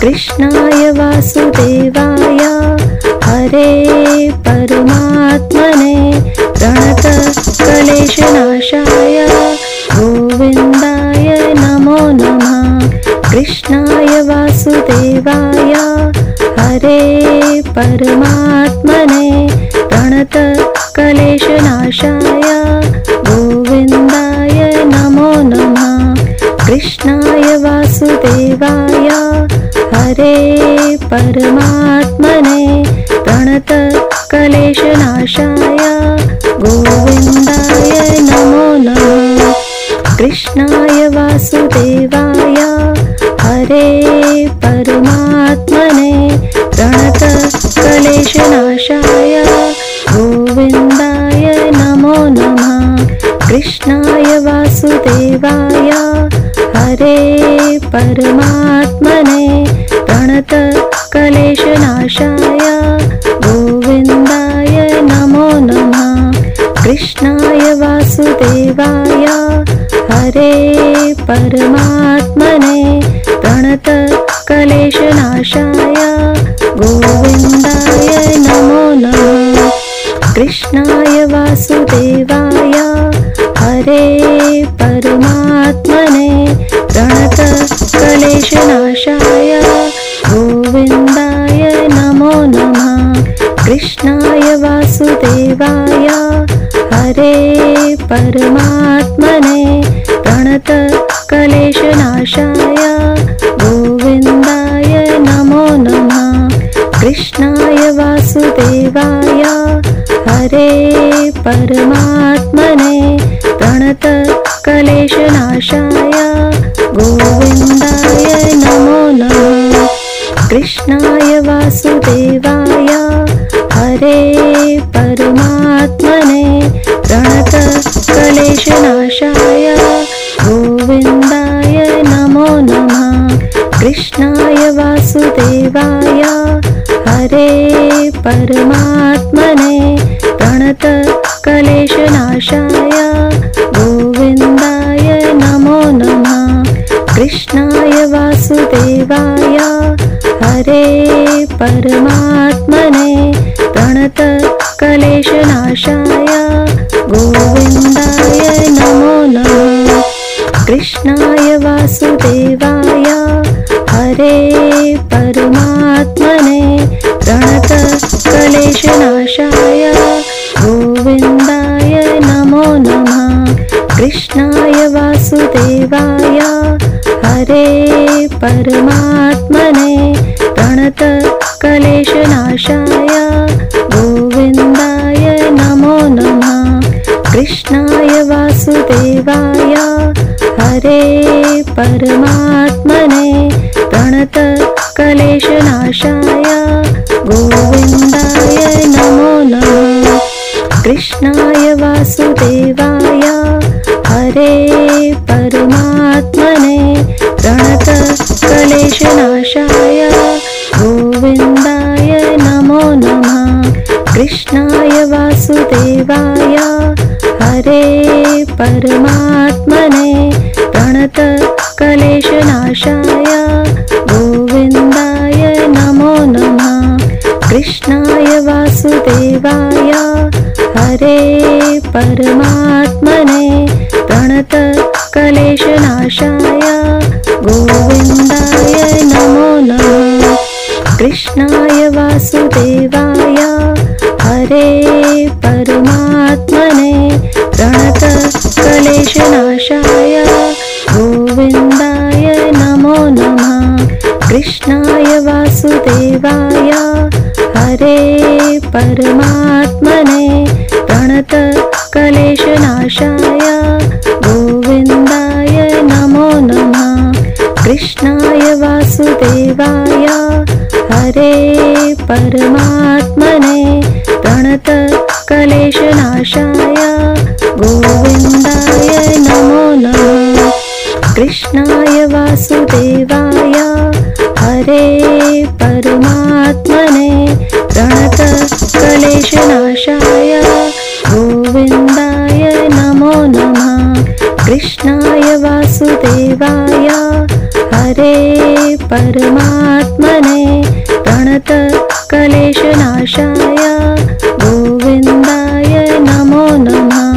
कृष्णाय वासुदेवाय हरे परमात्मने प्रणतक्लेशनाशाय गोविन्दाय नमो नमः। कृष्णाय वासुदेवाय हरे परमात्मने प्रणतक्लेशनाशाय गोविन्दाय नमो नमः। कृष्णाय वासुदेवाय हरे परमात्मने प्रणतक्लेशनाशाय गोविन्दाय नमो नमः। कृष्णाय वासुदेवाय हरे परमात्मने प्रणतक्लेशनाशाय गोविन्दाय नमो नमः। कृष्णाय वासुदेवाय हरे परमात्मने प्रणतक्लेशनाशाय गोविन्दाय नमो नमः। कृष्णाय वासुदेवाय हरे परमात्मने प्रणतक्लेशनाशाय गोविन्दाय नमो नमः। कृष्णाय वासुदेवाय हरे परमात्मने प्रणतक्लेशनाशाय गोविन्दाय नमो नमः। कृष्णाय वासुदेवाय हरे परमात्मने प्रणतक्लेशनाशाय गोविन्दाय नमो नमः। कृष्णाय वासुदेवाय हरे परमात्मने प्रणतक्लेशनाशाय गोविन्दाय नमो नमः। कृष्णाय वासुदेवाय हरे परमात्मने प्रणतक्लेशनाशाय गोविन्दाय नमो नमः। कृष्णाय वासुदेवाय हरे परमात्मने प्रणतक्लेशनाशाय गोविन्दाय नमो नमः। कृष्णाय वासुदेवाय हरे परमात्मने प्रणतक्लेशनाशाय गोविन्दाय नमो नमः। कृष्णाय वासुदेवाय हरे परमात्मने प्रणतक्लेशनाशाय गोविन्दाय नमो नमः। कृष्णाय वासुदेवाय हरे परमात्मने प्रणतक्लेशनाशाय गोविन्दाय नमो नमः। कृष्णाय वासुदेवाय हरे परमात्मने प्रणतक्लेशनाशाय गोविन्दाय नमो नमः। कृष्णाय वासुदेवाय हरे परमात्मने प्रणतक्लेशनाशाय गोविन्दाय नमो नमः। कृष्णाय वासुदेवाय हरे परमात्मने प्रणतक्लेशनाशाय गोविन्दाय नमो नमः। कृष्णाय वासुदेवाय हरे परमात्मने प्रणतक्लेशनाशाय गोविन्दाय नमो नमः। कृष्णाय वासुदेवाय हरे परमात्मने प्रणतक्लेशनाशाय गोविन्दाय नमो नमः। कृष्णाय वासुदेवाय हरे परमात्मने प्रणतक्लेशनाशाय गोविन्दाय नमो नमः। कृष्णाय वासुदेवाय हरे परमात्मने प्रणतक्लेशनाशाय गोविन्दाय नमो नमः। कृष्णाय वासुदेवाय हरे परमात्मने प्रणतक्लेशनाशाय गोविन्दाय नमो नमः। कृष्णाय वासुदेवाय हरे परमात्मने परमात्मने प्रणतक्लेशनाशाय गोविन्दाय नमो नमः।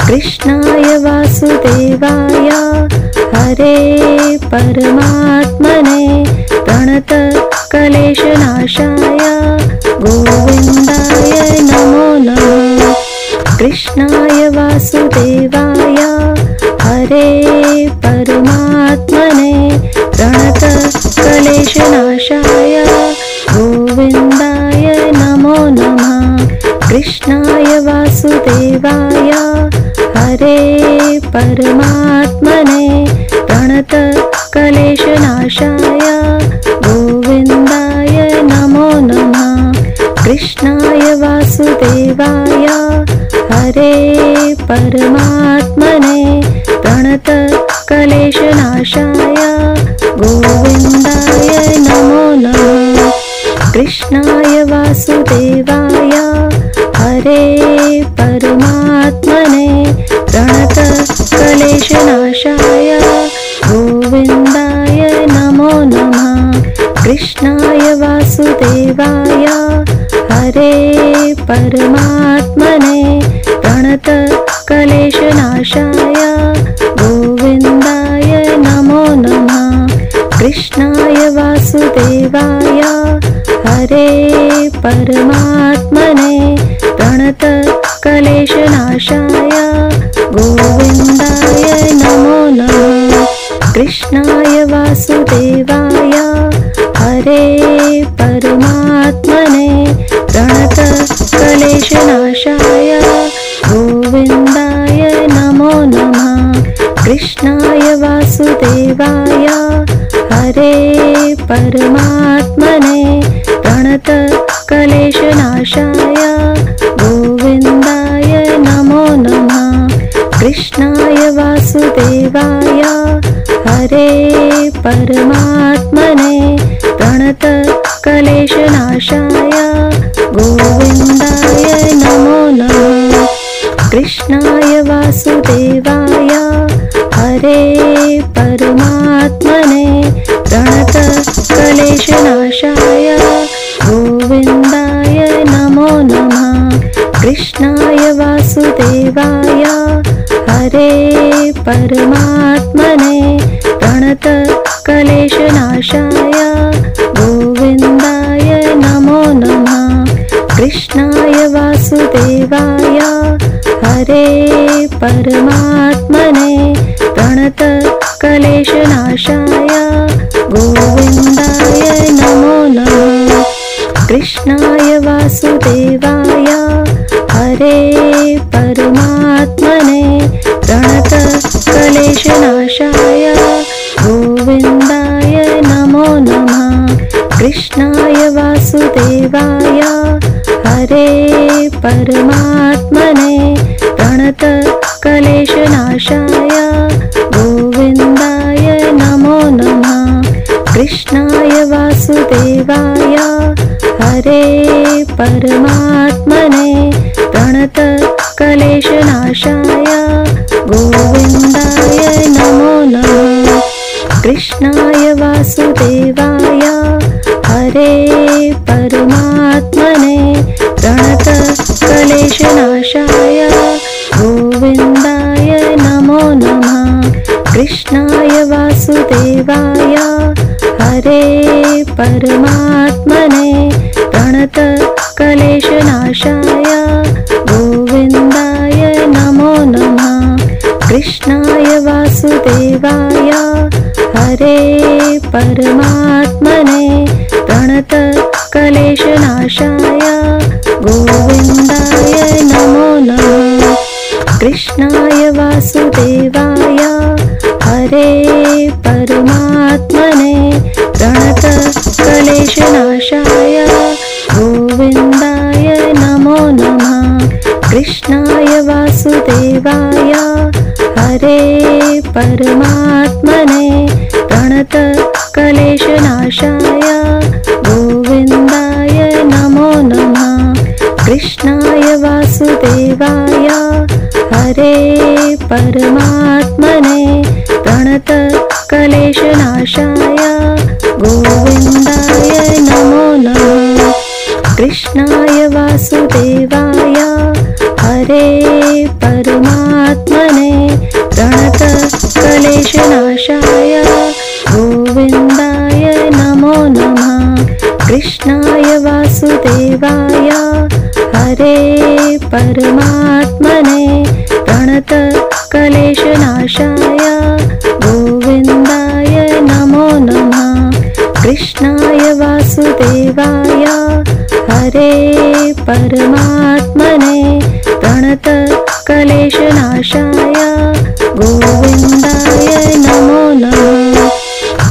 कृष्णाय वासुदेवाय हरे परमात्मने प्रणतक्लेशनाशाय गोविन्दाय नमो नमः। कृष्णाय वासुदेवाय हरे परमात्मने प्रणतक्लेशनाशाय गोविन्दाय नमो नमः। कृष्णाय वासुदेवाय हरे परमात्मने प्रणतक्लेशनाशाय गोविन्दाय नमो नमः। कृष्णाय वासुदेवाय हरे परमात्मने प्रणतक्लेशनाशाय गोविन्दाय नमो नमः। कृष्णाय वासुदेवाय हरे परमात्मने प्रणतक्लेशनाशाय गोविन्दाय नमो नमः। कृष्णाय वासुदेवाय हरे परमात्मने प्रणतक्लेशनाशाय गोविन्दाय नमो नमः। कृष्णाय वासुदेवाय हरे परमात्मने प्रणतक्लेशनाशाय गोविन्दाय नमो नमः। कृष्णाय वासुदेवाय हरे परमात्मने प्रणतक्लेशनाशाय गोविन्दाय नमो नमः। कृष्णाय वासुदेवाय हरे परमात्मने प्रणतक्लेशनाशाय गोविन्दाय नमो नमः। कृष्णाय वासुदेवाय हरे परमात्मने प्रणतक्लेशनाशाय गोविन्दाय नमो नमः। कृष्णाय वासुदेवाय हरे परमात्मने प्रणतक्लेशनाशाय गोविन्दाय नमो नमः। कृष्णाय वासुदेवाय हरे परमात्मने प्रणतक्लेशनाशाय गोविन्दाय नमो नमः। कृष्णाय वासुदेवाय हरे परमात्मने प्रणतक्लेशनाशाय गोविन्दाय नमो नमः। कृष्णाय वासुदेवाय हरे परमात्मने प्रणतक्लेशनाशाय गोविन्दाय नमो नमः। कृष्णाय वासुदेवाय हरे परमात्मने प्रणतक्लेशनाशाय गोविन्दाय नमो नमः। कृष्णाय वासुदेवाय हरे परमात्मने प्रणतक्लेशनाशाय गोविन्दाय नमो नमः। कृष्णाय वासुदेवाय हरे परमात्मने प्रणतक्लेशनाशाय गोविन्दाय नमो नमः। कृष्णाय वासुदेवाय हरे परमात्मने प्रणतक्लेशनाशाय गोविन्दाय नमो नमः। कृष्णाय वासुदेवाय हरे परमात्मने प्रणतक्लेशनाशाय गोविन्दाय नमो नमः। कृष्णाय वासुदेवाय हरे परमात्मने प्रणतक्लेशनाशाय गोविन्दाय नमो नमः। कृष्णाय वासुदेवाय हरे परमात्मने प्रणतक्लेशनाशाय गोविन्दाय नमो नमः। कृष्णाय वासुदेवाय हरे परमात्मने प्रणतक्लेशनाशाय गोविन्दाय कृष्णाय वासुदेवाय हरे परमात्मने प्रणतक्लेशनाशाय गोविन्दाय नमो नमः। कृष्णाय वासुदेवाय हरे परमात्मने प्रणतक्लेशनाशाय गोविन्दाय नमो नमः। कृष्णाय वासुदेवाय हरे परमात्मने प्रणतक्लेशनाशाय गोविन्दाय नमो नमः।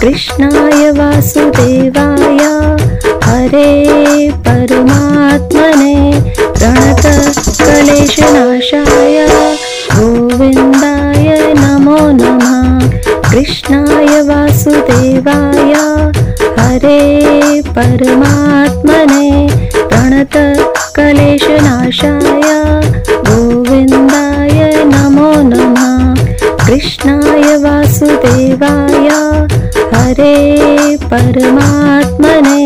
कृष्णाय वासुदेवाय हरे परमात्मने प्रणतक्लेशनाशाय गोविन्दाय नमो नमः। कृष्णाय वासुदेवाय हरे परमात्मने प्रणतक्लेशनाशाय गोविन्दाय नमो नमः। कृष्णाय वासुदेवाय हरे परमात्मने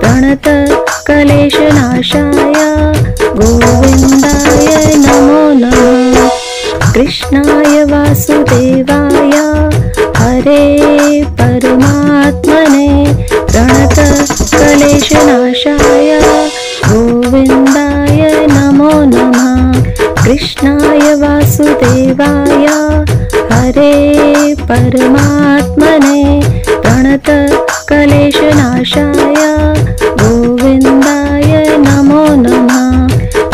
प्रणतक्लेशनाशाय गोविन्दाय नमो नमः। कृष्णाय वासुदेवाय हरे परमात्मने प्रणतक्लेशनाशाय गोविन्दाय नमो नमः। कृष्णाय वासुदेवाय हरे परमात्मने प्रणतक्लेशनाशाय गोविन्दाय नमो नमः।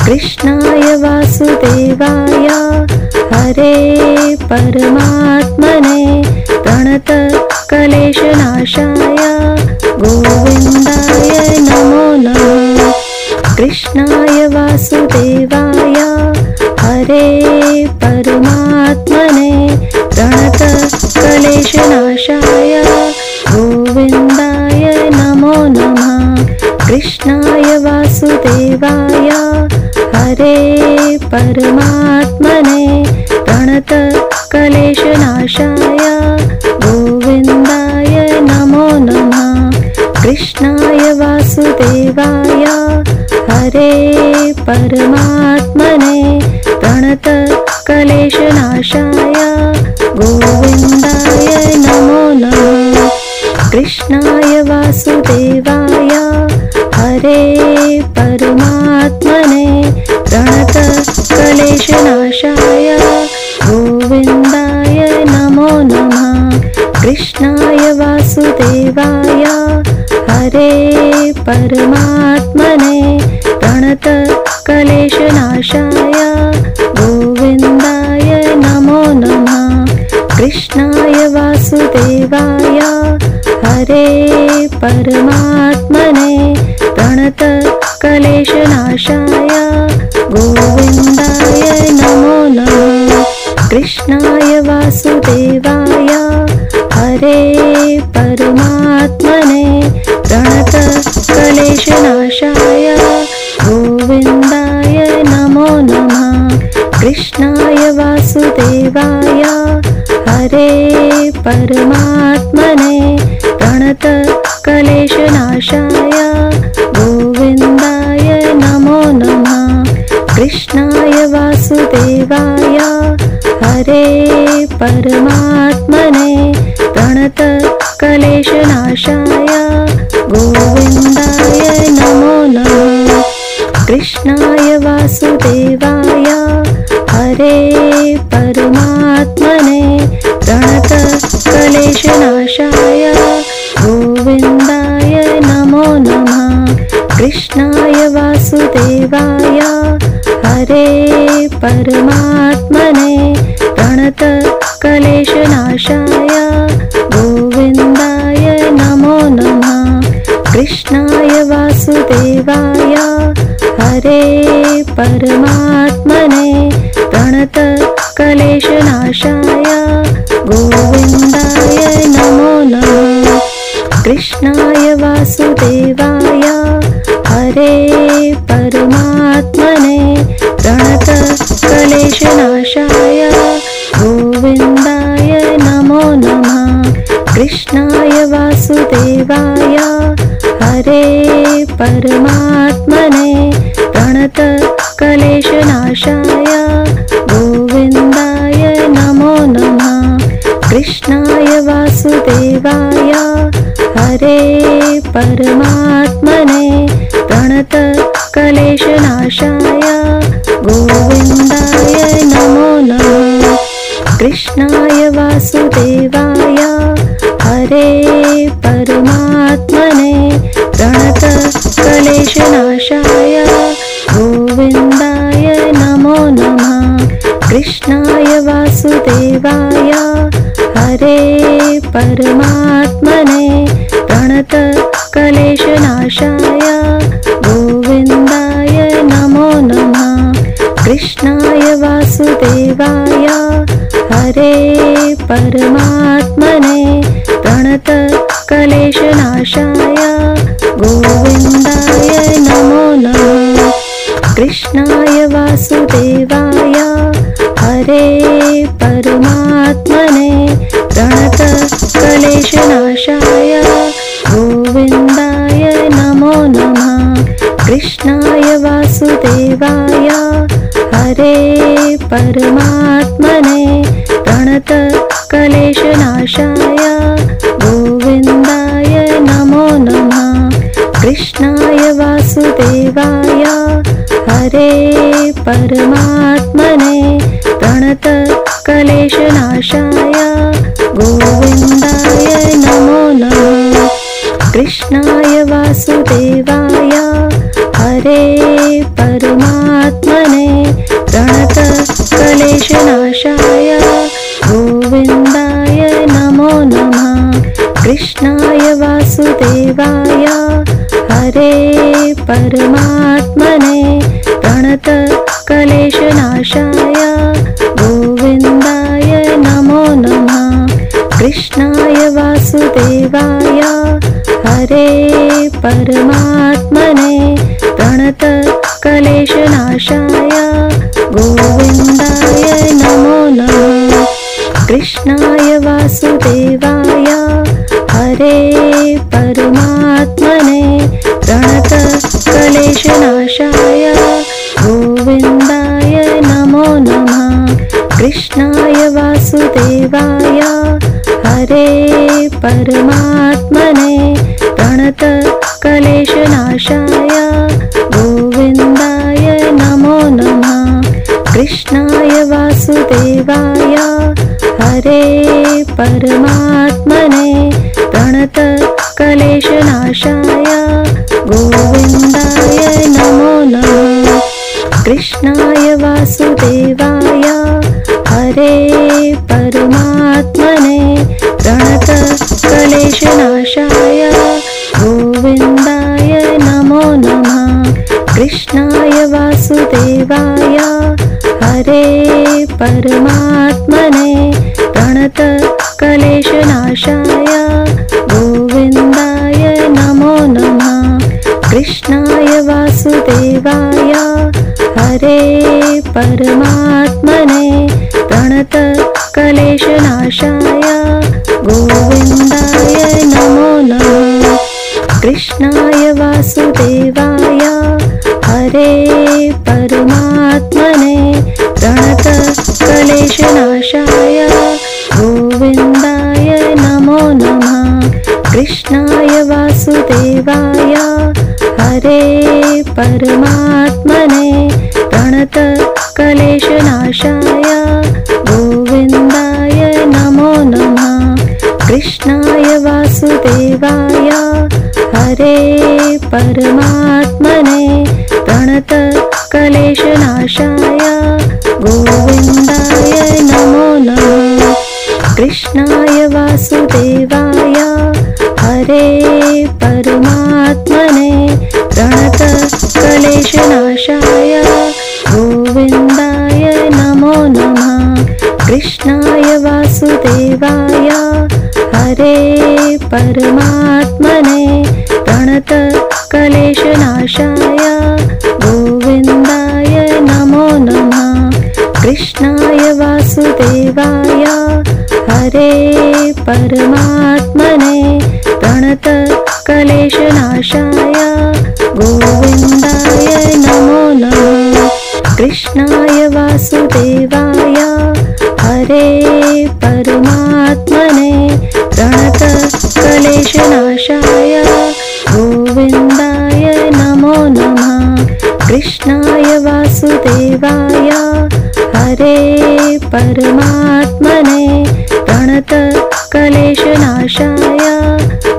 कृष्णाय वासुदेवाय हरे परमात्मने प्रणतक्लेशनाशाय गोविन्दाय नमो नमः। कृष्णाय वासुदेवाय हरे परमात्मने प्रणतक्लेशनाशाय गोविन्दाय नमो नमः। कृष्णाय वासुदेवाय हरे परमात्मने प्रणतक्लेशनाशाय गोविन्दाय नमो नमः। कृष्णाय वासुदेवाय हरे परमात्मने प्रणतक्लेशनाशाय गोविन्दाय नमो नमः। कृष्णाय वासुदेवाय हरे परमात्मने प्रणतक्लेशनाशाय गोविन्दाय नमो नमः। कृष्णाय वासुदेवाय हरे परमात्मने प्रणतक्लेशनाशाय गोविन्दाय नमो नमः। कृष्णाय वासुदेवाय हरे परमात्मने प्रणतक्लेशनाशाय गोविन्दाय नमो नमः। कृष्णाय वासुदेवाय हरे परमात्मने प्रणतक्लेशनाशाय गोविन्दाय नमो नमः। कृष्णाय वासुदेवाय हरे परमात्मने प्रणतक्लेशनाशाय गोविन्दाय नमो नमः। कृष्णाय वासुदेवाय हरे परमात्मने प्रणतक्लेशनाशाय गोविन्दाय नमो नमः। कृष्णाय वासुदेवाय हरे परमात्मने प्रणतक्लेशनाशाय गोविन्दाय नमो नमः। कृष्णाय वासुदेवाय हरे परमात्मने प्रणतक्लेशनाशाय गोविन्दाय नमो नमः। कृष्णाय वासुदेवाय हरे परमात्मने प्रणतक्लेशनाशाय गोविन्दाय नमो नमः। कृष्णाय वासुदेवाय हरे परमात्मने प्रणतक्लेशनाशाय गोविन्दाय नमो नमः। कृष्णाय वासुदेवाय हरे परमात्मने प्रणतक्लेशनाशाय गोविन्दाय नमो नमः। कृष्णाय वासुदेवाय हरे परमात्मने प्रणतक्लेशनाशाय गोविन्दाय नमो नमः। कृष्णाय वासुदेवाय हरे परमात्मने प्रणतक्लेशनाशाय गोविन्दाय नमो नमः। कृष्णाय वासुदेवाय हरे परमात्मने प्रणतक्लेशनाशाय गोविन्दाय नमो नमः। कृष्णाय वासुदेवाय हरे परमात्मने प्रणतक्लेशनाशाय गोविन्दाय नमो नमः। कृष्णाय वासुदेवाय हरे परमात्मने प्रणतक्लेशनाशाय गोविन्दाय नमो नमः। कृष्णाय वासुदेवाय हरे परमात्मने प्रणतक्लेशनाशाय गोविन्दाय नमो नमः। कृष्णाय वासुदेवाय हरे परमात्मने प्रणतक्लेशनाशाय गोविन्दाय नमो नमः। कृष्णाय वासुदेवाय हरे परमात्मने प्रणतक्लेशनाशाय गोविन्दाय नमो नमः। कृष्णाय वासुदेवाय हरे परमात्मने प्रणतक्लेशनाशाय गोविन्दाय नमो नमः। कृष्णाय वासुदेवाय हरे परमात्मने प्रणतक्लेशनाशाय गोविन्दाय नमो नमः। कृष्णाय वासुदेवाय हरे परमात्मने प्रणतक्लेशनाशाय गोविन्दाय नमो नमः। कृष्णाय वासुदेवाय हरे परमात्मने प्रणतक्लेशनाशाय गोविन्दाय नमो नमः। कृष्णाय वासुदेवाय हरे परमात्मने प्रणतक्लेशनाशाय गोविन्दाय नमो नमः। कृष्णाय वासुदेवाय हरे परमात्मने प्रणतक्लेशनाशाय गोविन्दाय नमो नमः। कृष्णाय वासुदेवाय हरे परमात्मने प्रणतक्लेशनाशाय गोविन्दाय नमो नमः। कृष्णाय वासुदेवाय हरे परमात्मने प्रणतक्लेशनाशाय गोविन्दाय नमो नमः। कृष्णाय वासुदेवाय हरे परमात्मने प्रणतक्लेशनाशाय गोविन्दाय नमो नमः। कृष्णाय वासुदेवाय हरे परमात्मने प्रणतक्लेशनाशाय गोविन्दाय नमो नमः। कृष्णाय वासुदेवाय हरे परमात्मने प्रणतक्लेशनाशाय गोविन्दाय नमो नमः। कृष्णाय वासुदेवाय हरे परमात्मने प्रणतक्लेशनाशाय गोविन्दाय नमो नमः। कृष्णाय वासुदेवाय हरे परमात्मने प्रणतक्लेशनाशाय गोविन्दाय नमो नमः। कृष्णाय वासुदेवाय हरे परमात्मने प्रणतक्लेशनाशाय गोविन्दाय नमो नमः। कृष्णाय वासुदेवाय हरे परमात्मने प्रणतक्लेशनाशाय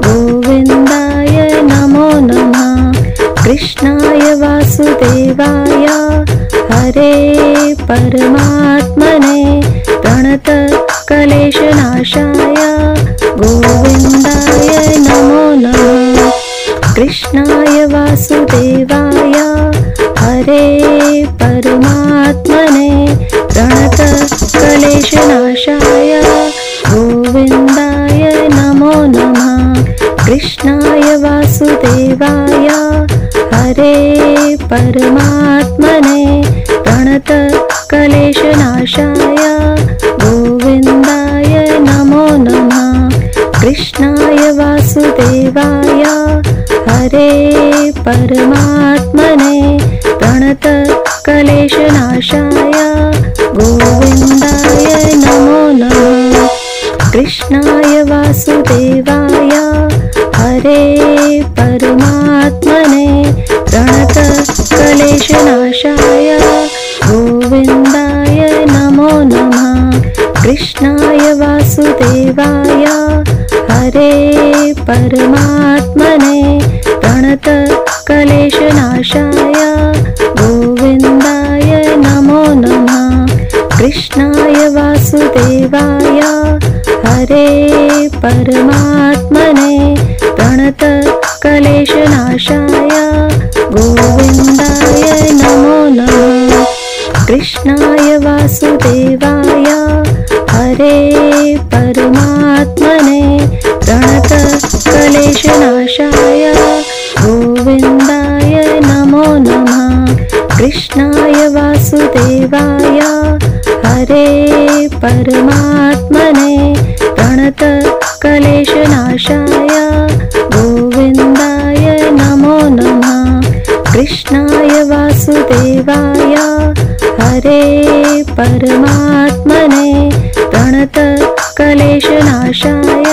गोविन्दाय नमो नमः। कृष्णाय वासुदेवाय हरे परमात्मने प्रणतक्लेशनाशाय गोविन्दाय नमो नमः। कृष्णाय वासुदेवाय हरे परमात्मने प्रणतक्लेशनाशाय गोविन्दाय नमो नमः। कृष्णाय वासुदेवाय हरे परमात्मने प्रणतक्लेशनाशाय गोविन्दाय नमो नमः। कृष्णाय वासुदेवाय हरे परमात्मने प्रणतक्लेशनाशाय गोविन्दाय नमो नमः। कृष्णाय वासुदेवाय हरे परमात्मने प्रणतक्लेशनाशाय गोविन्दाय नमो नमः। कृष्णाय वासुदेवाय हरे परमात्मने प्रणतक्लेशनाशाय गोविन्दाय नमो नमः। कृष्णाय वासुदेवाय हरे परमात्मने प्रणतक्लेशनाशाय गोविन्दाय नमो नमः। कृष्णाय वासुदेवाय हरे परमात्मने प्रणतक्लेशनाशाय गोविन्दाय नमो नमः। कृष्णाय वासुदेवाय हरे परमात्मने प्रणतक्लेशनाशाय गोविन्दाय नमो नमः। कृष्णाय वासुदेवाय हरे परमात्मने प्रणतक्लेशनाशाय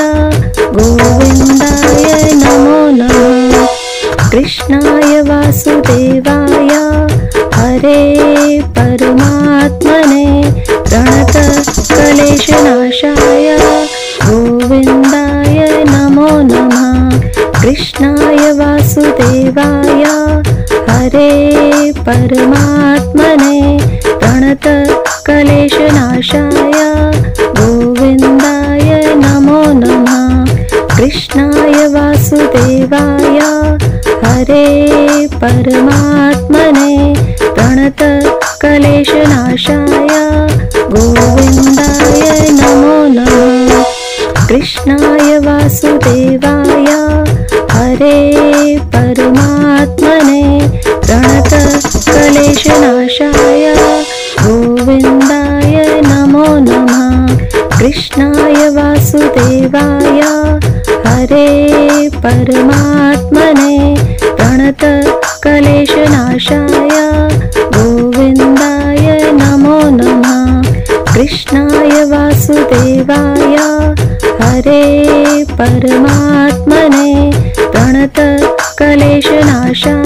गोविन्दाय नमो नमः। कृष्णाय वासुदेवाय हरे परमात्मने प्रणतक्लेशनाशाय गोविन्दाय नमो नमः। कृष्णाय वासुदेवाय हरे परमात्मने प्रणतक्लेशनाशाय गोविन्दाय नमो नमः। कृष्णाय वासुदेवाय हरे परमात्मने प्रणतक्लेशनाशाय गोविन्दाय नमो नमः। कृष्णाय वासुदेवाय हरे परमात्मने प्रणतक्लेशनाशाय गोविन्दाय नमो नमः। कृष्णाय वासुदेवाय हरे परमात्मने प्रणतक्लेशनाशाय गोविन्दाय नमो नमः। कृष्णाय वासुदेवाय हरे परमात्मने प्रणतक्लेशनाशाय